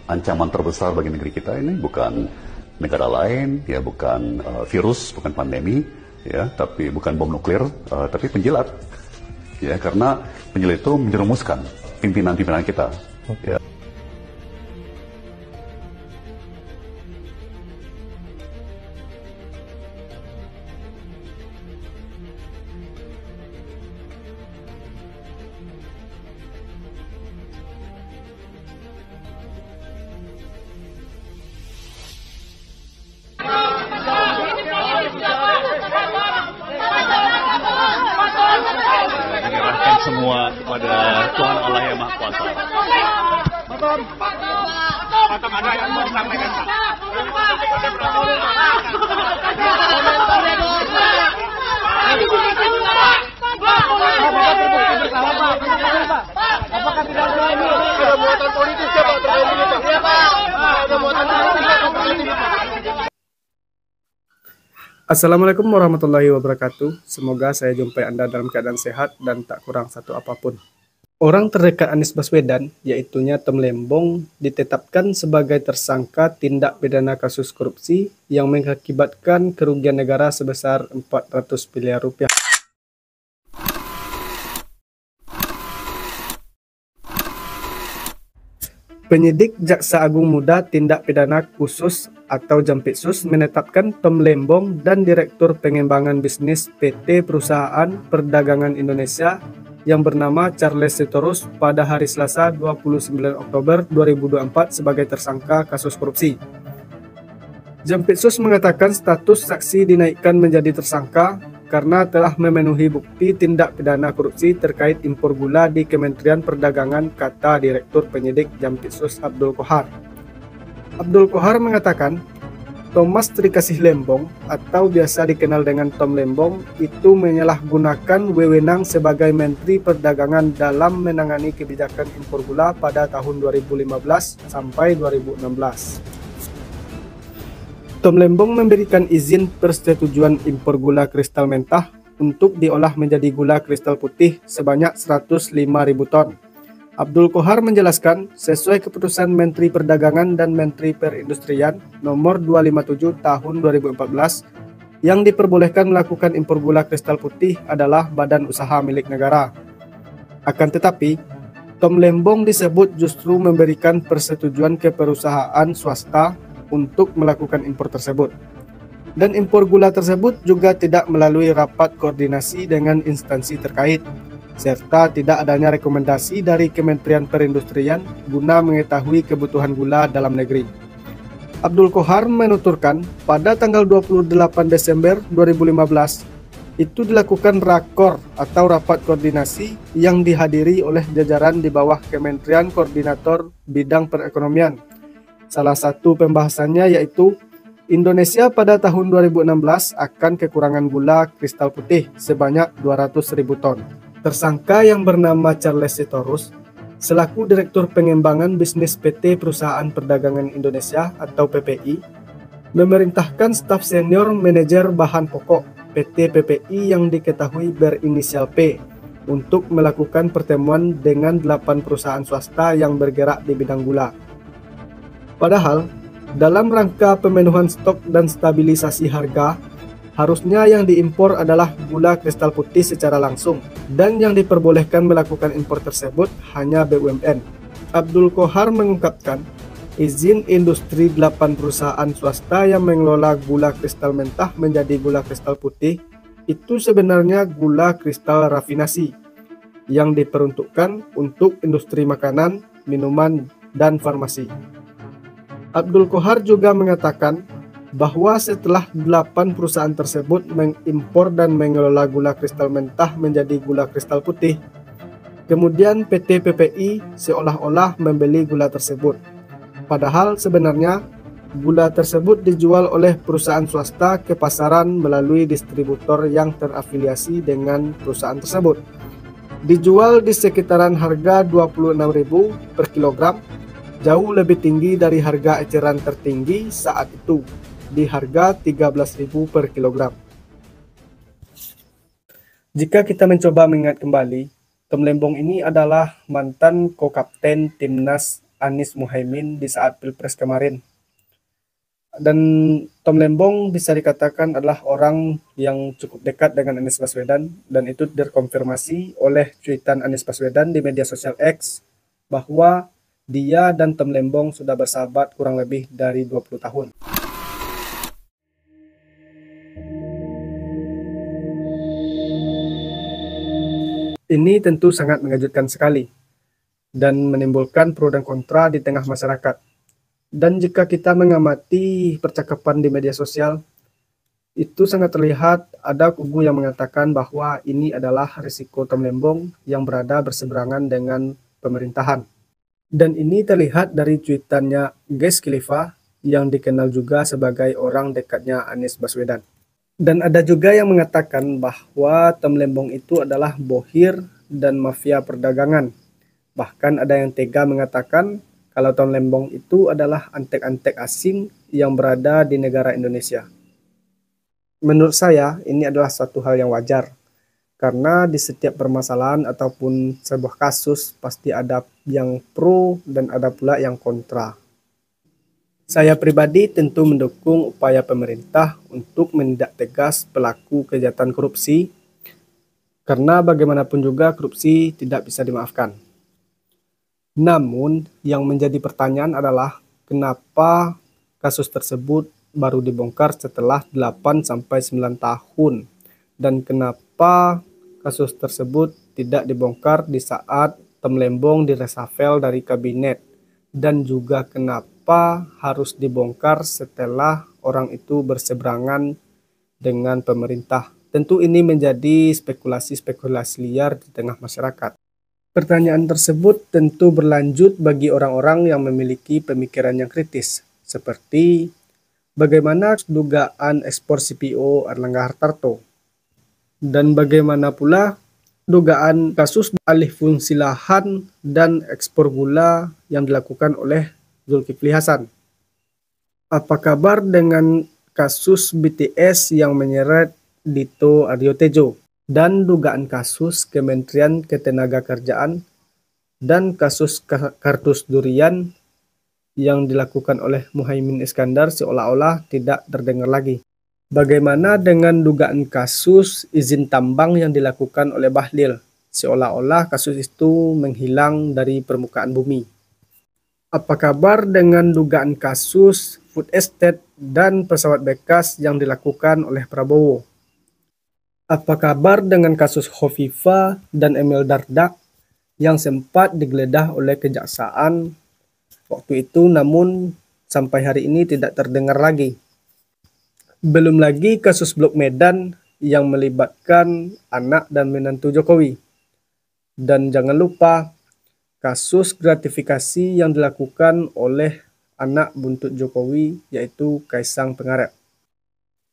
ancaman terbesar bagi negeri kita ini bukan negara lain, ya bukan virus, bukan pandemi, ya, tapi bukan bom nuklir, tapi penjilat, ya, karena penjilat itu menjerumuskan pimpinan-pimpinan kita. Ya. Menyerahkan semua kepada Tuhan Allah yang Maha Kuasa. Ada yang mau sampaikan, Apakah tidak ada muatan politis ya Pak terkait ini Pak? Iya Pak. Ada muatan politis Pak. Assalamualaikum warahmatullahi wabarakatuh. Semoga saya jumpai Anda dalam keadaan sehat dan tak kurang satu apapun. Orang terdekat Anies Baswedan, yaitunya Tom Lembong, ditetapkan sebagai tersangka tindak pidana kasus korupsi yang mengakibatkan kerugian negara sebesar 400 miliar rupiah. Penyidik Jaksa Agung Muda Tindak Pidana Khusus atau Jampitsus menetapkan Tom Lembong dan Direktur Pengembangan Bisnis PT Perusahaan Perdagangan Indonesia yang bernama Charles Sitorus pada hari Selasa 29 Oktober 2024 sebagai tersangka kasus korupsi. Jampitsus mengatakan status saksi dinaikkan menjadi tersangka karena telah memenuhi bukti tindak pidana korupsi terkait impor gula di Kementerian Perdagangan, kata Direktur Penyidik Jampitsus Abdul Qohar. Abdul Qohar mengatakan, Thomas Trikasih Lembong atau biasa dikenal dengan Tom Lembong itu menyalahgunakan wewenang sebagai Menteri Perdagangan dalam menangani kebijakan impor gula pada tahun 2015 sampai 2016. Tom Lembong memberikan izin persetujuan impor gula kristal mentah untuk diolah menjadi gula kristal putih sebanyak 105.000 ton. Abdul Qohar menjelaskan, sesuai keputusan Menteri Perdagangan dan Menteri Perindustrian nomor 257 tahun 2014, yang diperbolehkan melakukan impor gula kristal putih adalah badan usaha milik negara. Akan tetapi, Tom Lembong disebut justru memberikan persetujuan ke perusahaan swasta untuk melakukan impor tersebut. Dan impor gula tersebut juga tidak melalui rapat koordinasi dengan instansi terkait, serta tidak adanya rekomendasi dari Kementerian Perindustrian guna mengetahui kebutuhan gula dalam negeri. Abdul Qohar menuturkan, pada tanggal 28 Desember 2015, itu dilakukan rakor atau rapat koordinasi yang dihadiri oleh jajaran di bawah Kementerian Koordinator Bidang Perekonomian. Salah satu pembahasannya yaitu Indonesia pada tahun 2016 akan kekurangan gula kristal putih sebanyak 200.000 ton. Tersangka yang bernama Charles Sitorus, selaku Direktur Pengembangan Bisnis PT Perusahaan Perdagangan Indonesia atau PPI, memerintahkan staf senior manajer bahan pokok PT PPI yang diketahui berinisial P untuk melakukan pertemuan dengan 8 perusahaan swasta yang bergerak di bidang gula. Padahal, dalam rangka pemenuhan stok dan stabilisasi harga, harusnya yang diimpor adalah gula kristal putih secara langsung, dan yang diperbolehkan melakukan impor tersebut hanya BUMN. Abdul Qohar mengungkapkan, izin industri 8 perusahaan swasta yang mengelola gula kristal mentah menjadi gula kristal putih itu sebenarnya gula kristal rafinasi yang diperuntukkan untuk industri makanan, minuman, dan farmasi. Abdul Qohar juga mengatakan bahwa setelah 8 perusahaan tersebut mengimpor dan mengelola gula kristal mentah menjadi gula kristal putih, kemudian PT PPI seolah-olah membeli gula tersebut. Padahal sebenarnya gula tersebut dijual oleh perusahaan swasta ke pasaran melalui distributor yang terafiliasi dengan perusahaan tersebut. Dijual di sekitaran harga 26.000 per kilogram, jauh lebih tinggi dari harga eceran tertinggi saat itu, di harga 13.000 per kilogram. Jika kita mencoba mengingat kembali, Tom Lembong ini adalah mantan ko-kapten timnas Anies Muhaimin di saat Pilpres kemarin. Dan Tom Lembong bisa dikatakan adalah orang yang cukup dekat dengan Anies Baswedan, dan itu terkonfirmasi oleh cuitan Anies Baswedan di media sosial X bahwa dia dan Tom Lembong sudah bersahabat kurang lebih dari 20 tahun. Ini tentu sangat mengejutkan sekali dan menimbulkan pro dan kontra di tengah masyarakat. Dan jika kita mengamati percakapan di media sosial, itu sangat terlihat ada kubu yang mengatakan bahwa ini adalah risiko Tom Lembong yang berada berseberangan dengan pemerintahan. Dan ini terlihat dari cuitannya Ges Khalifa yang dikenal juga sebagai orang dekatnya Anies Baswedan. Dan ada juga yang mengatakan bahwa Tom Lembong itu adalah bohir dan mafia perdagangan. Bahkan ada yang tega mengatakan kalau Tom Lembong itu adalah antek-antek asing yang berada di negara Indonesia. Menurut saya, ini adalah suatu hal yang wajar. Karena di setiap permasalahan ataupun sebuah kasus, pasti ada yang pro dan ada pula yang kontra. Saya pribadi tentu mendukung upaya pemerintah untuk menindak tegas pelaku kejahatan korupsi, karena bagaimanapun juga korupsi tidak bisa dimaafkan. Namun, yang menjadi pertanyaan adalah kenapa kasus tersebut baru dibongkar setelah 8-9 tahun, dan kenapa kasus tersebut tidak dibongkar di saat Tom Lembong diresafel dari kabinet, dan juga kenapa harus dibongkar setelah orang itu berseberangan dengan pemerintah. Tentu ini menjadi spekulasi-spekulasi liar di tengah masyarakat. Pertanyaan tersebut tentu berlanjut bagi orang-orang yang memiliki pemikiran yang kritis, seperti bagaimana dugaan ekspor CPO Erlangga Hartarto, dan bagaimana pula dugaan kasus alih fungsi lahan dan ekspor gula yang dilakukan oleh Zulkifli Hasan. Apa kabar dengan kasus BTS yang menyeret Dito Aryo Tejo? Dan dugaan kasus Kementerian Ketenagakerjaan dan kasus kardus durian yang dilakukan oleh Muhaimin Iskandar seolah-olah tidak terdengar lagi. Bagaimana dengan dugaan kasus izin tambang yang dilakukan oleh Bahlil, seolah-olah kasus itu menghilang dari permukaan bumi? Apa kabar dengan dugaan kasus food estate dan pesawat bekas yang dilakukan oleh Prabowo? Apa kabar dengan kasus Khofifah dan Emil Dardak yang sempat digeledah oleh kejaksaan waktu itu, namun sampai hari ini tidak terdengar lagi? Belum lagi kasus Blok Medan yang melibatkan anak dan menantu Jokowi. Dan jangan lupa kasus gratifikasi yang dilakukan oleh anak buntut Jokowi, yaitu Kaisang Pangarep.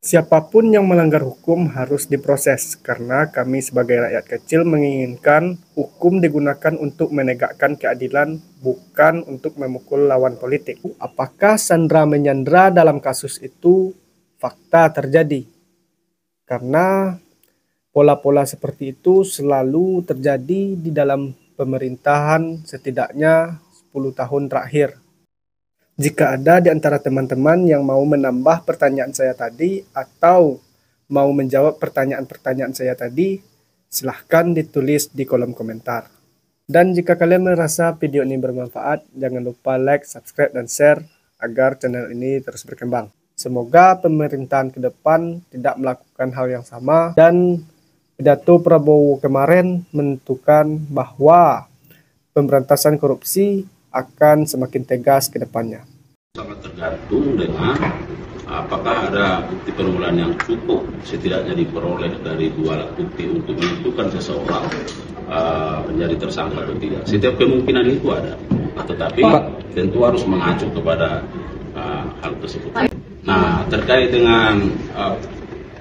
Siapapun yang melanggar hukum harus diproses, karena kami sebagai rakyat kecil menginginkan hukum digunakan untuk menegakkan keadilan, bukan untuk memukul lawan politik. Apakah sandra menyandra dalam kasus itu fakta terjadi? Karena pola-pola seperti itu selalu terjadi di dalam pemerintahan setidaknya 10 tahun terakhir. Jika ada di antara teman-teman yang mau menambah pertanyaan saya tadi atau mau menjawab pertanyaan-pertanyaan saya tadi, silahkan ditulis di kolom komentar. Dan jika kalian merasa video ini bermanfaat, jangan lupa like, subscribe, dan share agar channel ini terus berkembang. Semoga pemerintahan ke depan tidak melakukan hal yang sama, dan pidato Prabowo kemarin menentukan bahwa pemberantasan korupsi akan semakin tegas ke depannya. Sangat tergantung dengan apakah ada bukti permulaan yang cukup setidaknya diperoleh dari dua alat bukti untuk menentukan seseorang menjadi tersangka atau tidak. Setiap kemungkinan itu ada, tetapi tentu harus mengacu kepada hal tersebut. Nah, terkait dengan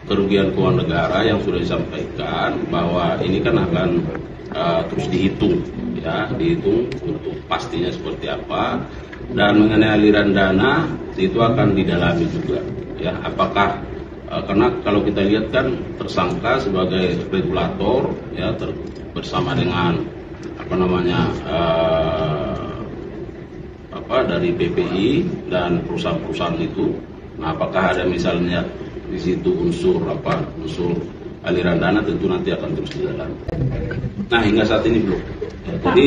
kerugian keuangan negara yang sudah disampaikan bahwa ini kan akan terus dihitung, ya, dihitung untuk pastinya seperti apa. Dan mengenai aliran dana itu akan didalami juga, ya, apakah karena kalau kita lihat kan tersangka sebagai regulator, ya, bersama dengan dari PPI dan perusahaan-perusahaan itu. Nah, apakah ada misalnya di situ unsur aliran dana, tentu nanti akan terus didalami. Nah, hingga saat ini belum. Ya, jadi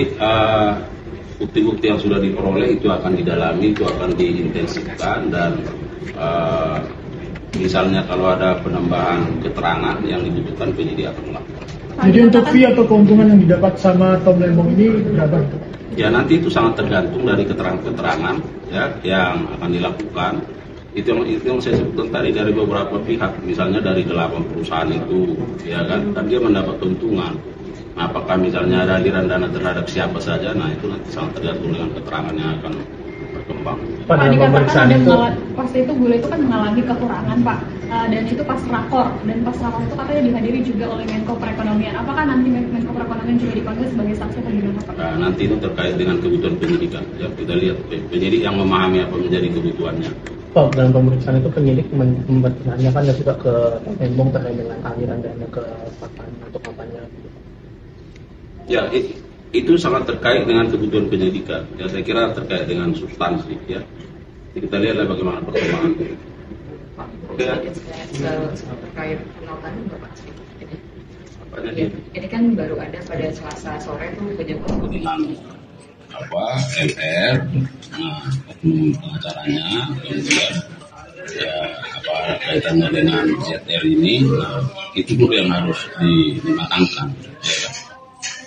bukti-bukti yang sudah diperoleh itu akan didalami, itu akan diintensifkan, dan misalnya kalau ada penambahan keterangan yang dibutuhkan, penyidik akan melakukan. Jadi untuk fee atau keuntungan yang didapat sama Tom Lembong ini berapa? Ya, nanti itu sangat tergantung dari keterangan-keterangan ya yang akan dilakukan. Itu yang saya sebutkan tadi, dari beberapa pihak, misalnya dari 8 perusahaan itu, ya kan, dan dia mendapat keuntungan. Nah, apakah misalnya ada aliran dana terhadap siapa saja? Nah, itu nanti sangat tergantung dengan keterangan yang akan berkembang. Pak, dikatakan pas itu Gula itu kan mengalami kekurangan, Pak, dan itu pas rakor, itu katanya dihadiri juga oleh Menko Perekonomian. Apakah nanti Menko Perekonomian juga dipanggil sebagai saksi atau gimana, Pak? Nah, nanti itu terkait dengan kebutuhan penyidikan. Ya, kita lihat penyidik yang memahami apa menjadi kebutuhannya. Pak, dalam pemeriksaan itu penyidik menanyakan juga ke Lembong terkait dengan aliran dana ke kampanye. Ya, itu sangat terkait dengan kebutuhan penyidikan. Ya, saya kira terkait dengan substansi. Ya, jadi kita lihatlah bagaimana perkembangan. Oke. Terkait penolakan Bapak ini kan baru ada pada Selasa sore tuh pejabat dengan LR, pengacaranya, kemudian ya kaitannya dengan ZR ini, itu dulu yang harus dimatangkan. Ya.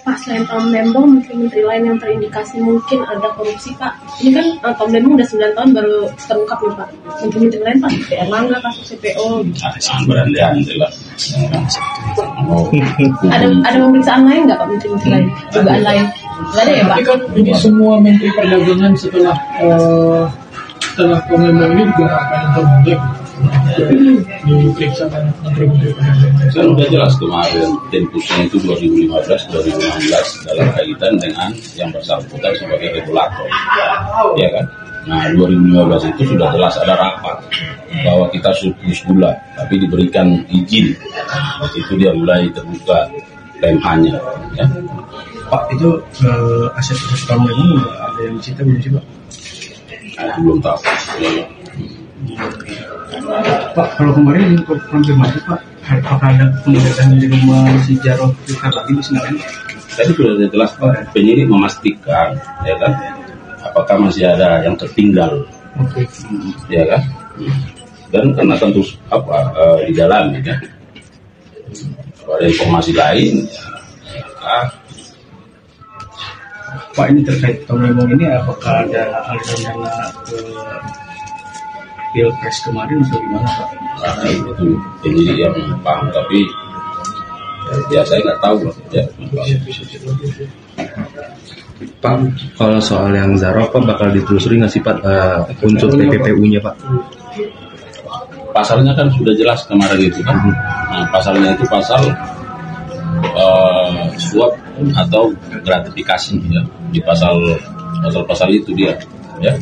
Pak, selain Tom Lembong, menteri lain yang terindikasi mungkin ada korupsi, Pak. Ini kan Tom Lembong udah 9 tahun baru terungkap nih, Pak. Menteri lain, Pak, Erlangga, kasus CPO. Jangan berandai-andai lah. Ada pemeriksaan lain nggak, Pak, menteri lain? Dugaan lain? Nggak ada ya, Pak? Kan ini semua menteri perdagangan setelah Tom Lembong ini juga akan terbuka diperiksa kan menteri perdagangan. Kan udah jelas kemarin tempusnya itu 2015-2016 dalam kaitan dengan yang bersangkutan sebagai regulator, ya kan? Nah, 2015 itu sudah jelas ada rapat bahwa kita surplus gula, tapi diberikan izin. Itu dia mulai terbuka PMH-nya. Ya. Pak, itu aset-aset Tom Lembong ada yang disita belum sih, Pak? Belum tahu. Ya. Pak, kalau kemarin konfirmasi, Pak, apakah ada penggeledahan di rumah si Jarod lagi di Senayan? Tadi sudah jelas, Pak, penyidik memastikan, ya kan, apakah masih ada yang tertinggal, ya kan, dan kan akan terus di dalam, ya. Kalau ada informasi lain, ya, Pak, ini terkait Tom Lembong ini, apakah ada aliran dana ke Pilpres kemarin atau gimana, Pak? Nah, itu penyidik yang paham, tapi ya saya nggak tahu lah. Ya. Pak, kalau soal yang Zaro, Pak, bakal ditelusuri nggak sih, Pak, unsur TPPU-nya, Pak? Pasalnya kan sudah jelas kemarin itu kan. Nah, pasalnya itu pasal suap atau gratifikasi, ya. Di pasal itu dia, ya.